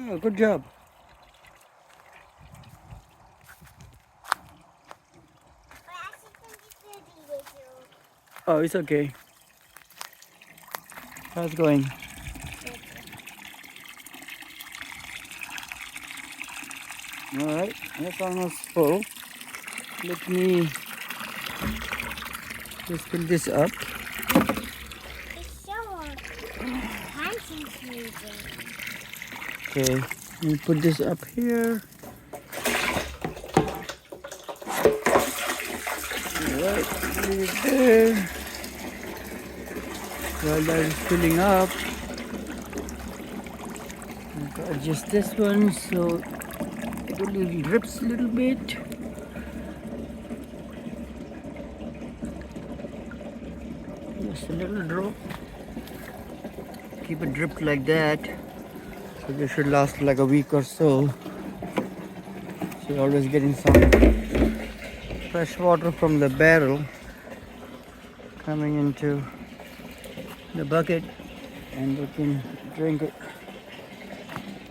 Oh, good job. Oh, it's okay. How's it going? Alright, that's almost full. Let me just fill this up. Okay, let me put this up here. Alright, leave it there. While that is filling up, I've got to adjust this one so it only drips a little bit. Just a little drop. Keep it dripped like that. So this should last like a week or so. So you're always getting some fresh water from the barrel coming into the bucket and you can drink it.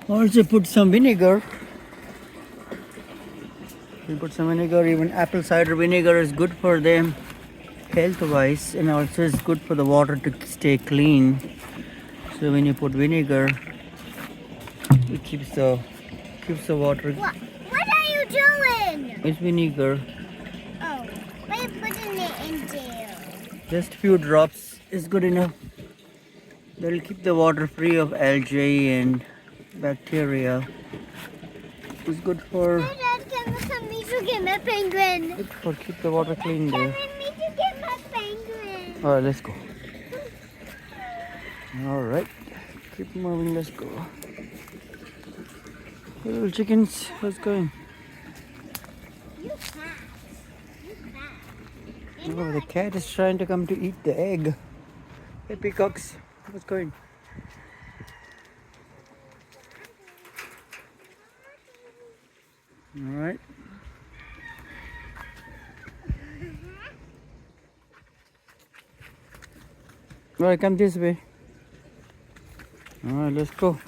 Also put some vinegar. You put some vinegar, even apple cider vinegar is good for them health wise, and also it's good for the water to stay clean. So when you put vinegar, it keeps the water. What are you doing? It's vinegar. Oh, why are you putting it in there? Just a few drops is good enough. That'll keep the water free of algae and bacteria. It's good for. Dad, can me to get my penguin? Good for keep the water clean there. Can me to get my penguin? Alright, let's go. Alright, keep moving, let's go. Little chickens, how's it going? You fast. Oh, the cat is trying to come to eat the egg. Hey, Peacocks, how's it going? Alright. Alright, come this way. Alright, let's go.